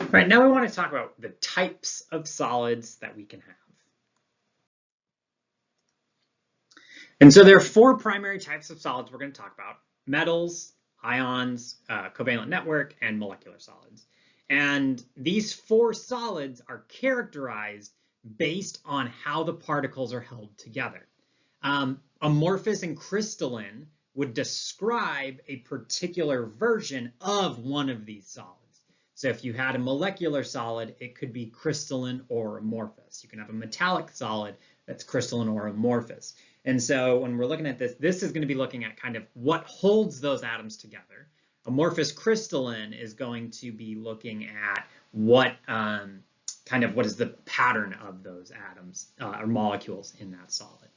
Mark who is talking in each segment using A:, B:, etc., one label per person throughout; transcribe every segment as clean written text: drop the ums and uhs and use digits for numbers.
A: Right, now we want to talk about the types of solids that we can have. And so there are four primary types of solids we're going to talk about: metals, ions, covalent network, and molecular solids. And these four solids are characterized based on how the particles are held together. Amorphous and crystalline would describe a particular version of one of these solids. So if you had a molecular solid, it could be crystalline or amorphous. You can have a metallic solid that's crystalline or amorphous. And so when we're looking at this, this is going to be looking at kind of what holds those atoms together. Amorphous crystalline is going to be looking at what what is the pattern of those atoms or molecules in that solid.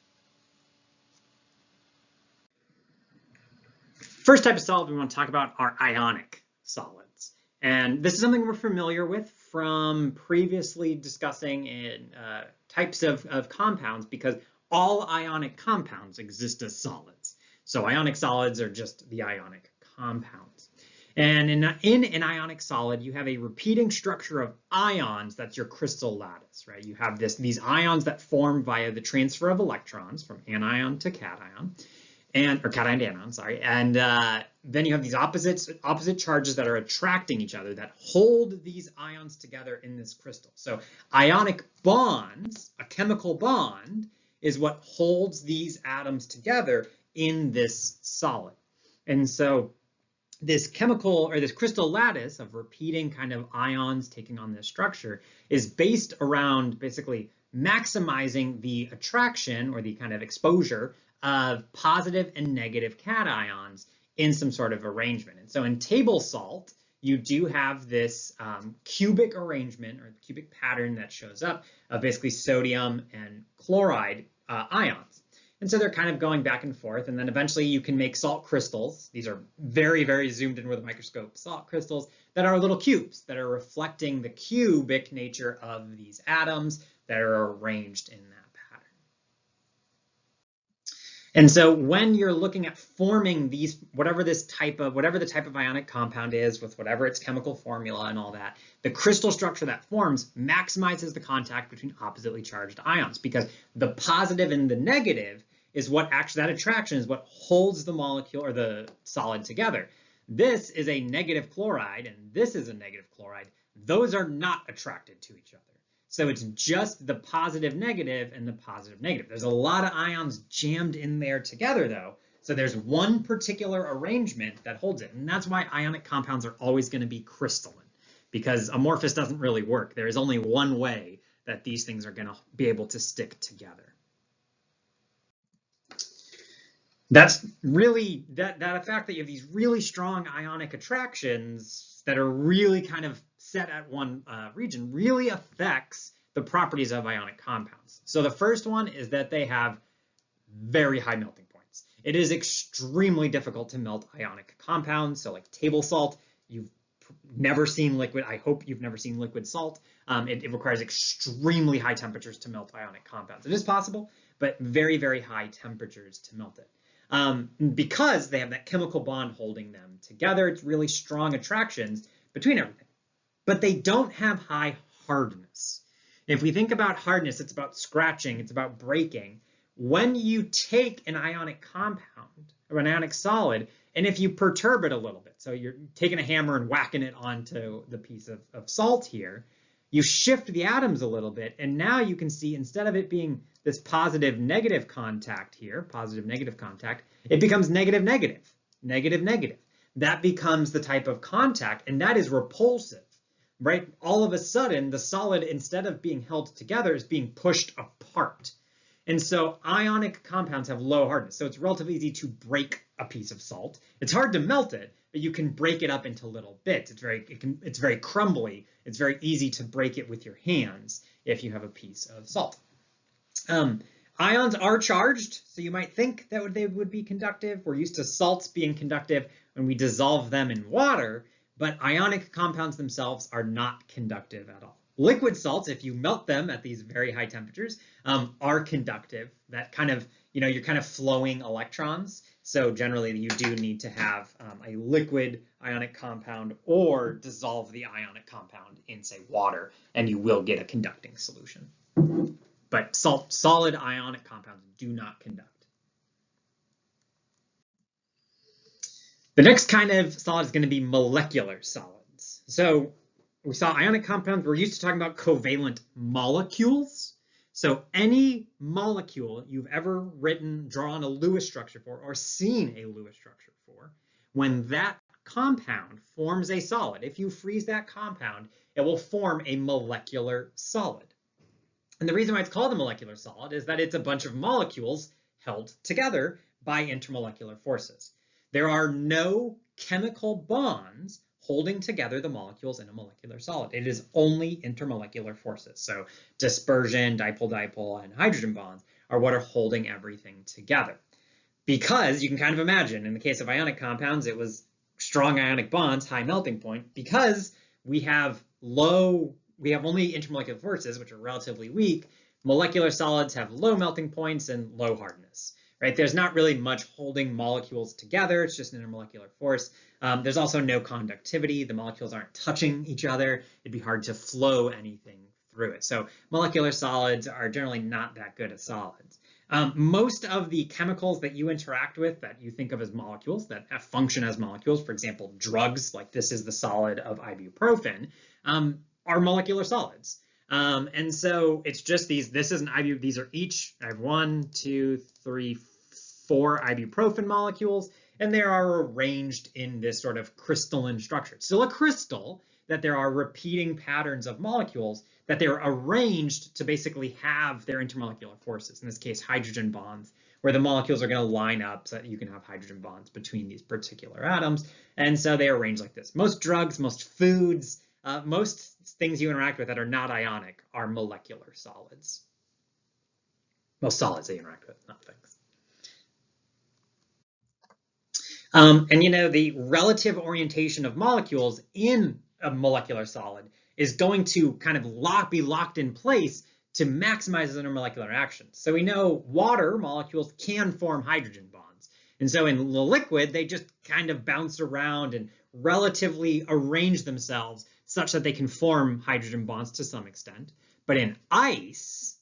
A: First type of solid we want to talk about are ionic solids. And this is something we're familiar with from previously discussing in types of compounds, because all ionic compounds exist as solids. So ionic solids are just the ionic compounds. And in an ionic solid, you have a repeating structure of ions. That's your crystal lattice, right? You have these ions that form via the transfer of electrons from anion to cation. Or cation to anion, sorry. And then you have these opposite charges that are attracting each other that hold these ions together in this crystal. So ionic bonds, a chemical bond, is what holds these atoms together in this solid. And so this chemical or this crystal lattice of repeating kind of ions taking on this structure is based around basically maximizing the attraction or the kind of exposure of positive and negative cations in some sort of arrangement. And so in table salt, you do have this cubic arrangement or cubic pattern that shows up of basically sodium and chloride ions. And so they're kind of going back and forth. And then eventually you can make salt crystals. These are very, very zoomed in with a microscope salt crystals that are little cubes that are reflecting the cubic nature of these atoms that are arranged in that pattern. And so when you're looking at forming these, whatever the type of ionic compound is with whatever its chemical formula and all that, the crystal structure that forms maximizes the contact between oppositely charged ions, because the positive and the negative is what actually, that attraction is what holds the molecule or the solid together. This is a negative chloride and this is a negative chloride. Those are not attracted to each other. So it's just the positive negative and the positive negative. There's a lot of ions jammed in there together though. So there's one particular arrangement that holds it. And that's why ionic compounds are always going to be crystalline, because amorphous doesn't really work. There is only one way that these things are going to be able to stick together. That's really, that fact that you have these really strong ionic attractions that are really kind of set at one region really affects the properties of ionic compounds. So the first one is that they have very high melting points. It is extremely difficult to melt ionic compounds. So like table salt, you've never seen liquid. I hope you've never seen liquid salt. It requires extremely high temperatures to melt ionic compounds. It is possible, but very, very high temperatures to melt it. Because they have that chemical bond holding them together. It's really strong attractions between everything. But they don't have high hardness. If we think about hardness, it's about scratching, it's about breaking. When you take an ionic compound or an ionic solid, and if you perturb it a little bit, so you're taking a hammer and whacking it onto the piece of salt here, you shift the atoms a little bit, and now you can see, instead of it being this positive negative contact here, positive negative contact, it becomes negative negative, negative negative. That becomes the type of contact, and that is repulsive, right? All of a sudden, the solid, instead of being held together, is being pushed apart. And so ionic compounds have low hardness, so it's relatively easy to break a piece of salt. It's hard to melt it, but you can break it up into little bits. It's very crumbly. It's very easy to break it with your hands if you have a piece of salt. Ions are charged, so you might think that they would be conductive. We're used to salts being conductive when we dissolve them in water, but ionic compounds themselves are not conductive at all. Liquid salts, if you melt them at these very high temperatures, are conductive. That kind of, you're kind of flowing electrons. So generally, you do need to have a liquid ionic compound or dissolve the ionic compound in, say, water, and you will get a conducting solution. But solid ionic compounds do not conduct. The next kind of solid is going to be molecular solids. So we saw ionic compounds. We're used to talking about covalent molecules. So any molecule you've ever drawn a Lewis structure for, or seen a Lewis structure for, when that compound forms a solid, if you freeze that compound, it will form a molecular solid. And the reason why it's called a molecular solid is that it's a bunch of molecules held together by intermolecular forces. There are no chemical bonds holding together the molecules in a molecular solid. It is only intermolecular forces. So dispersion, dipole-dipole, and hydrogen bonds are what are holding everything together. Because you can kind of imagine, in the case of ionic compounds, it was strong ionic bonds, high melting point, because we have only intermolecular forces, which are relatively weak. Molecular solids have low melting points and low hardness. Right? There's not really much holding molecules together. It's just an intermolecular force. There's also no conductivity. The molecules aren't touching each other. It'd be hard to flow anything through it. So molecular solids are generally not that good at solids. Most of the chemicals that you interact with that you think of as molecules, that function as molecules, for example, drugs, like this is the solid of ibuprofen, are molecular solids. And so it's just this is an ibuprofen. These are each, I have 1, 2, 3, 4 ibuprofen molecules, and they are arranged in this sort of crystalline structure. It's still a crystal, that there are repeating patterns of molecules, that they're arranged to basically have their intermolecular forces, in this case, hydrogen bonds, where the molecules are going to line up so that you can have hydrogen bonds between these particular atoms. And so they arrange like this. Most drugs, most foods, most things you interact with that are not ionic are molecular solids. Most solids they interact with, not things. And you know, the relative orientation of molecules in a molecular solid is going to kind of be locked in place to maximize the intermolecular action. So we know water molecules can form hydrogen bonds. And so in the liquid, they just kind of bounce around and relatively arrange themselves such that they can form hydrogen bonds to some extent. But in ice,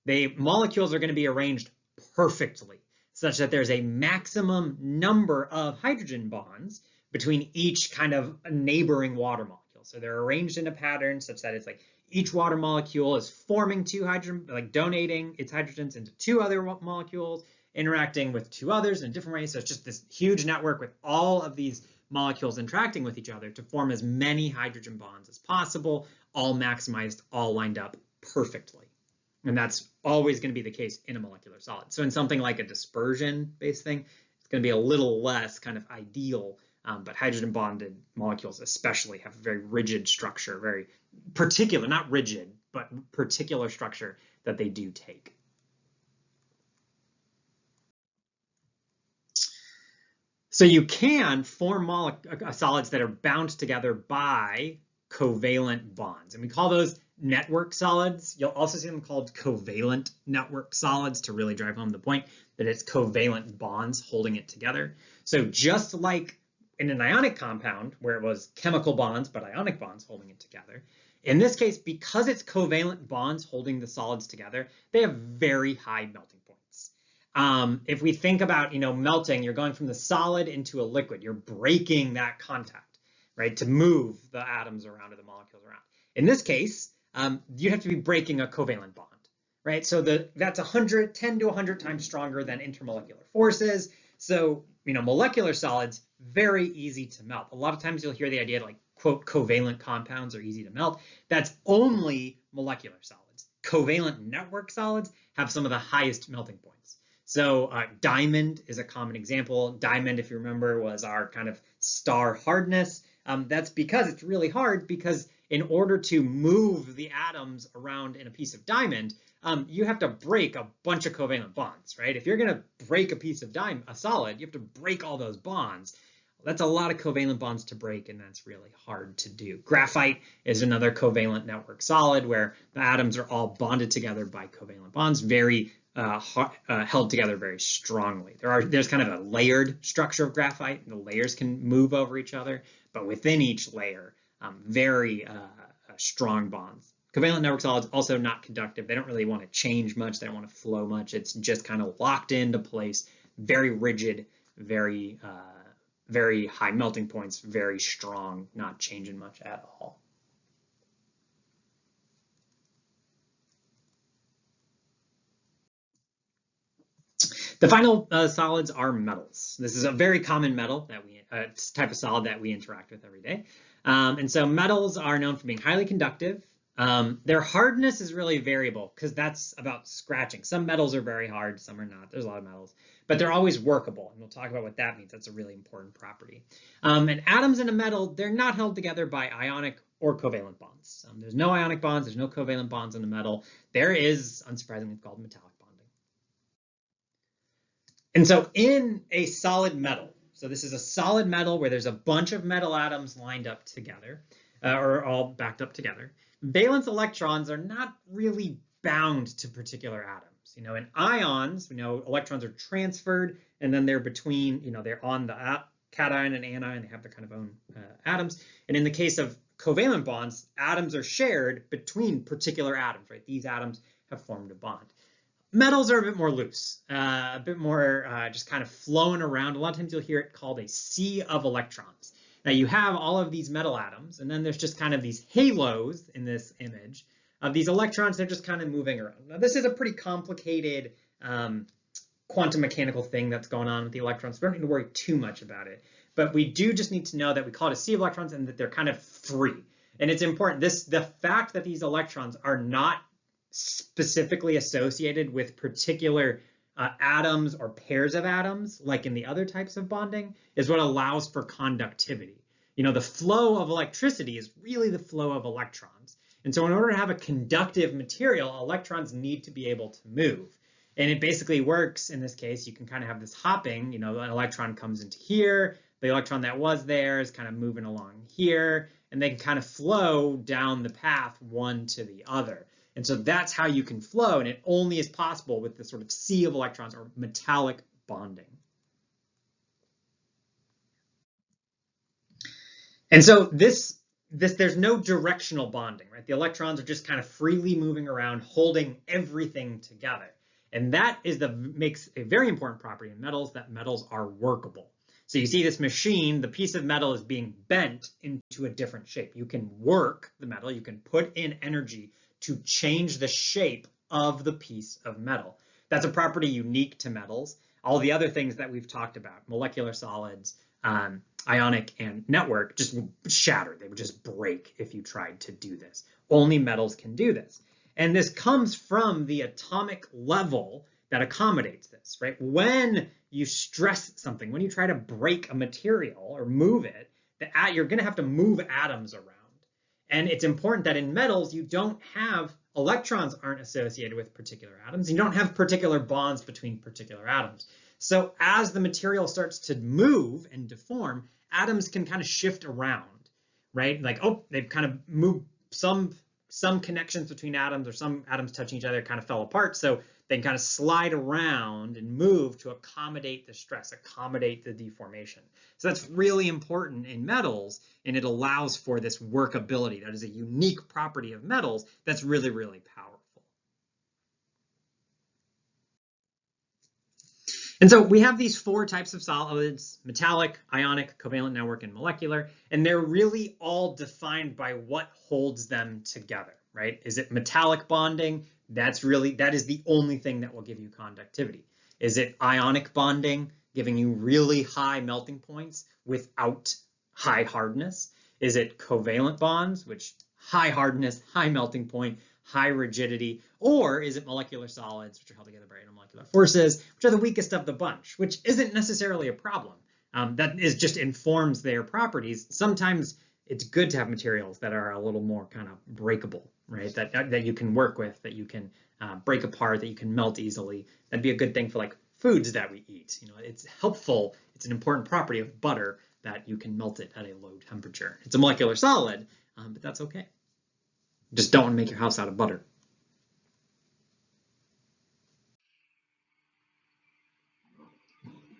A: the molecules are going to be arranged perfectly, such that there's a maximum number of hydrogen bonds between each kind of neighboring water molecule. So they're arranged in a pattern such that it's like each water molecule is forming 2 hydrogen, like donating its hydrogens into 2 other molecules, interacting with 2 others in a different way. So it's just this huge network with all of these molecules interacting with each other to form as many hydrogen bonds as possible, all maximized, all lined up perfectly. And that's always going to be the case in a molecular solid. So in something like a dispersion-based thing, it's going to be a little less kind of ideal, but hydrogen-bonded molecules especially have a very rigid structure, very particular, not rigid, but particular structure that they do take. So you can form solids that are bound together by covalent bonds, and we call those network solids. You'll also see them called covalent network solids to really drive home the point that it's covalent bonds holding it together. So just like in an ionic compound where it was chemical bonds but ionic bonds holding it together, in this case, because it's covalent bonds holding the solids together, they have very high melting points. If we think about, melting, you're going from the solid into a liquid. You're breaking that contact, right, to move the atoms around or the molecules around. In this case, you'd have to be breaking a covalent bond, right? So that's 10 to 100 times stronger than intermolecular forces. So, molecular solids, very easy to melt. A lot of times you'll hear the idea like, quote, covalent compounds are easy to melt. That's only molecular solids. Covalent network solids have some of the highest melting points. So diamond is a common example. Diamond, if you remember, was our kind of star hardness. That's because it's really hard, because in order to move the atoms around in a piece of diamond, you have to break a bunch of covalent bonds, right? If you're going to break a piece of a solid, you have to break all those bonds. That's a lot of covalent bonds to break, and that's really hard to do. Graphite is another covalent network solid where the atoms are all bonded together by covalent bonds. Very held together very strongly. There's kind of a layered structure of graphite. The layers can move over each other, but within each layer, very strong bonds. Covalent network solids also not conductive. They don't really want to change much. They don't want to flow much. It's just kind of locked into place, very rigid, very high melting points, very strong, not changing much at all. The final solids are metals. This is a very common metal that type of solid that we interact with every day. And so metals are known for being highly conductive. Their hardness is really variable because that's about scratching. Some metals are very hard, some are not. There's a lot of metals, but they're always workable. And we'll talk about what that means. That's a really important property. And atoms in a metal, they're not held together by ionic or covalent bonds. There's no ionic bonds, there's no covalent bonds in a metal. There is, unsurprisingly, called metallic bonding. And so in a solid metal, so this is a solid metal where there's a bunch of metal atoms lined up together, or all backed up together. Valence electrons are not really bound to particular atoms. You know, in ions, we know electrons are transferred, and then they're between, you know, they're on the cation and anion, they have their kind of own atoms. And in the case of covalent bonds, atoms are shared between particular atoms, right? These atoms have formed a bond. Metals are a bit more loose, a bit more just kind of flowing around. A lot of times you'll hear it called a sea of electrons. Now you have all of these metal atoms, and then there's just kind of these halos in this image of these electrons. They're just kind of moving around. Now this is a pretty complicated quantum mechanical thing that's going on with the electrons. We don't need to worry too much about it, but we do just need to know that we call it a sea of electrons and that they're kind of free. And it's important, the fact that these electrons are not specifically associated with particular atoms or pairs of atoms, like in the other types of bonding, is what allows for conductivity. You know, the flow of electricity is really the flow of electrons. And so in order to have a conductive material, electrons need to be able to move. And it basically works in this case. You can kind of have this hopping, you know, an electron comes into here, the electron that was there is kind of moving along here, and they can kind of flow down the path one to the other. And so that's how you can flow, and it only is possible with this sort of sea of electrons or metallic bonding. And so there's no directional bonding, right? The electrons are just kind of freely moving around, holding everything together. And that makes a very important property in metals, that metals are workable. So you see this machine, the piece of metal is being bent into a different shape. You can work the metal, you can put in energy to change the shape of the piece of metal. That's a property unique to metals. All the other things that we've talked about, molecular solids, ionic, and network, just would shatter. They would just break if you tried to do this. Only metals can do this. And this comes from the atomic level that accommodates this, right? When you stress something, when you try to break a material or move it, you're going to have to move atoms around. And it's important that in metals, you don't have electrons aren't associated with particular atoms. You don't have particular bonds between particular atoms. So as the material starts to move and deform, atoms can kind of shift around, right? Like, oh, they've kind of moved some connections between atoms, or some atoms touching each other kind of fell apart. So they can kind of slide around and move to accommodate the stress, accommodate the deformation. So that's really important in metals, and it allows for this workability. That is a unique property of metals that's really, really powerful. And so we have these four types of solids: metallic, ionic, covalent network, and molecular. And they're really all defined by what holds them together, right? Is it metallic bonding? That is the only thing that will give you conductivity. Is it ionic bonding, giving you really high melting points without high hardness? Is it covalent bonds, which high hardness, high melting point, high rigidity? Or is it molecular solids, which are held together by intermolecular forces, which are the weakest of the bunch, which isn't necessarily a problem. That just informs their properties. Sometimes it's good to have materials that are a little more kind of breakable, right? That you can work with, that you can break apart, that you can melt easily. That'd be a good thing for like foods that we eat. You know, it's helpful. It's an important property of butter that you can melt it at a low temperature. It's a molecular solid, but that's okay. Just don't want to make your house out of butter.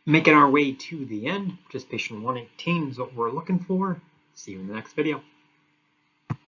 A: Making our way to the end, participation 118 is what we're looking for. See you in the next video.